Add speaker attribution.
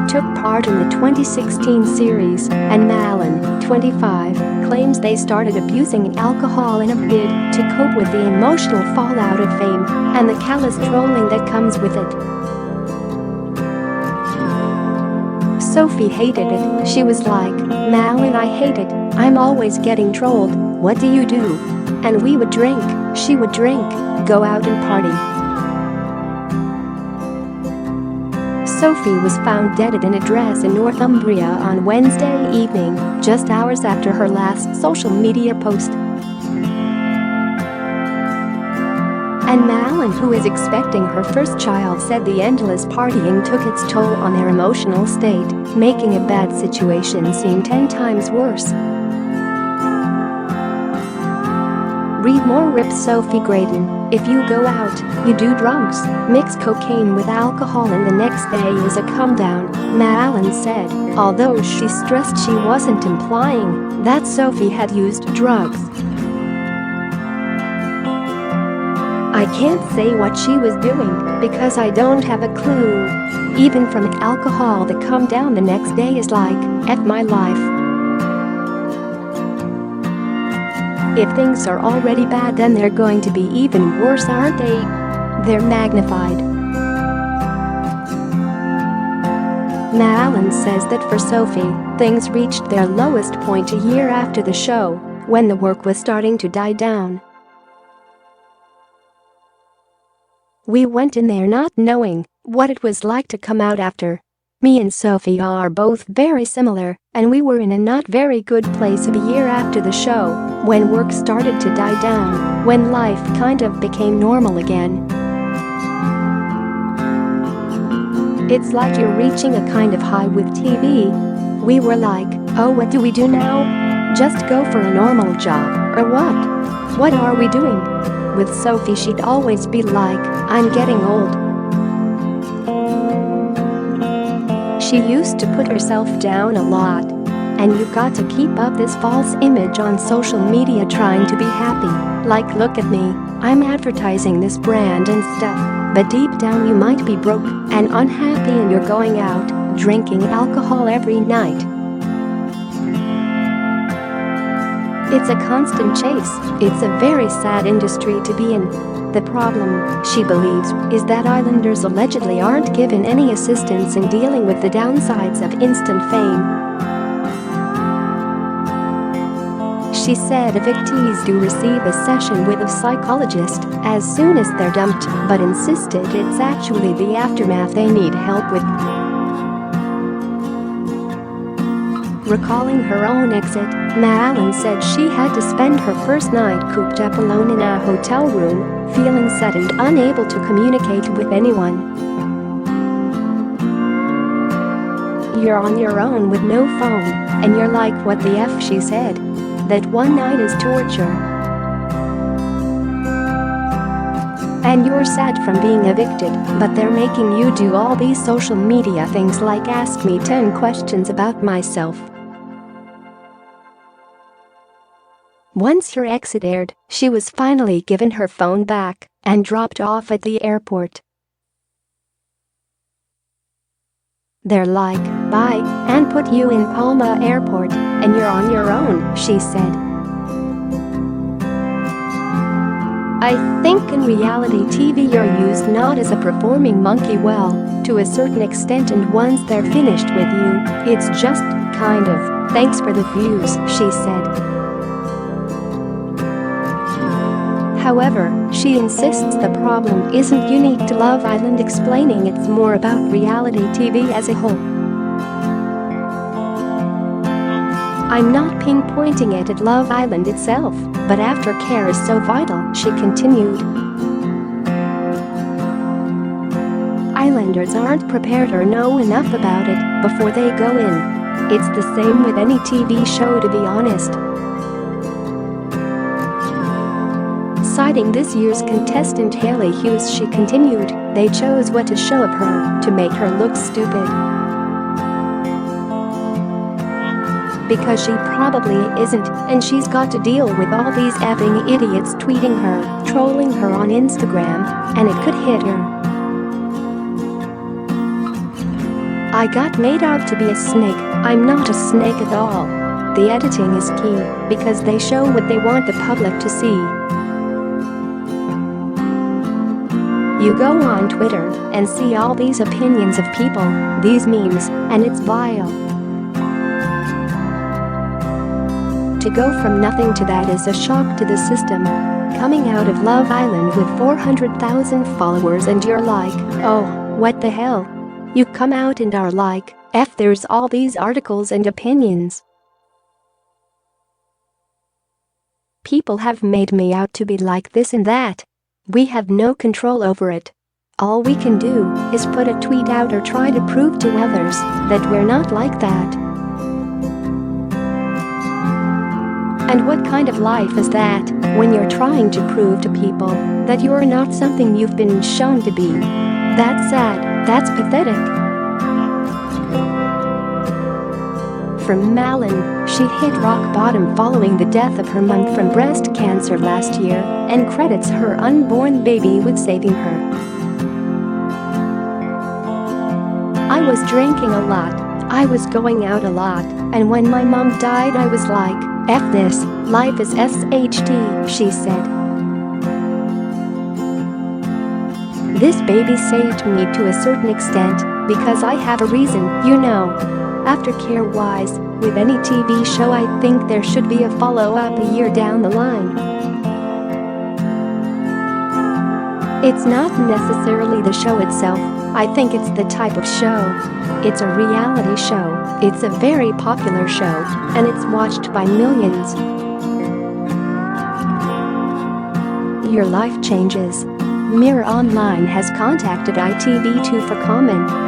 Speaker 1: took part in the 2016 series, and Malin, 25, claims they started abusing alcohol in a bid to cope with the emotional fallout of fame and the callous trolling that comes with it. Sophie hated it. She was like, "Malin, I hate it. I'm always getting trolled. What do you do?" And we would drink, she would drink, go out and party. Sophie was found dead in a dress in Northumbria on Wednesday evening, just hours after her last social media post. And Malin, who is expecting her first child, said the endless partying took its toll on their emotional state, making a bad situation seem 10 times worse. Read more. Rip Sophie Gradon. If you go out, you do drugs, mix cocaine with alcohol and the next day is a come down, Malin said, although she stressed she wasn't implying that Sophie had used drugs. "I can't say what she was doing because I don't have a clue. Even from alcohol, the come down the next day is like, F my life. If things are already bad, then they're going to be even worse, aren't they? They're magnified." Malin says that for Sophie, things reached their lowest point a year after the show, when the work was starting to die down. "We went in there not knowing what it was like to come out after. Me and Sophie are both very similar, and we were in a not very good place a year after the show, when work started to die down, when life kind of became normal again. It's like you're reaching a kind of high with TV. We were like, oh, what do we do now? Just go for a normal job, or what? What are we doing?" With Sophie, she'd always be like, "I'm getting old." She used to put herself down a lot. And you've got to keep up this false image on social media trying to be happy, like, look at me, I'm advertising this brand and stuff, but deep down you might be broke and unhappy and you're going out, drinking alcohol every night. It's a constant chase. It's a very sad industry to be in. The problem, she believes, is that islanders allegedly aren't given any assistance in dealing with the downsides of instant fame. She said evictees do receive a session with a psychologist as soon as they're dumped, but insisted it's actually the aftermath they need help with. Recalling her own exit, Malin said she had to spend her first night cooped up alone in a hotel room, feeling sad and unable to communicate with anyone. "You're on your own with no phone, and you're like, what the F," she said. "That one night is torture. And you're sad from being evicted, but they're making you do all these social media things like ask me 10 questions about myself." Once her exit aired, she was finally given her phone back and dropped off at the airport. "They're like, bye, and put you in Palma Airport, and you're on your own," she said. "I think in reality TV you're used not as a performing monkey, well, to a certain extent, and once they're finished with you, it's just, kind of, thanks for the views," she said. However, she insists the problem isn't unique to Love Island, explaining it's more about reality TV as a whole. "I'm not pinpointing it at Love Island itself, but aftercare is so vital," she continued. "Islanders aren't prepared or know enough about it before they go in. It's the same with any TV show, to be honest." Citing this year's contestant Haley Hughes, she continued, "They chose what to show of her to make her look stupid. Because she probably isn't, and she's got to deal with all these effing idiots tweeting her, trolling her on Instagram, and it could hit her. I got made out to be a snake. I'm not a snake at all. The editing is key because they show what they want the public to see. You go on Twitter and see all these opinions of people, these memes, and it's vile. To go from nothing to that is a shock to the system. Coming out of Love Island with 400,000 followers and you're like, oh, what the hell? You come out and are like, F there's all these articles and opinions. People have made me out to be like this and that. We have no control over it. All we can do is put a tweet out or try to prove to others that we're not like that. And what kind of life is that when you're trying to prove to people that you're not something you've been shown to be? That's sad, that's pathetic. From Malin, she hit rock bottom following the death of her mom from breast cancer last year and credits her unborn baby with saving her. I was drinking a lot, I was going out a lot, and when my mom died I was like, F this, life is SHD, she said. This baby saved me to a certain extent because I have a reason, you know. Aftercare-wise, with any TV show I think there should be a follow-up a year down the line. It's not necessarily the show itself, I think it's the type of show. It's a reality show, it's a very popular show, and it's watched by millions. Your life changes. Mirror Online has contacted ITV2 for comment.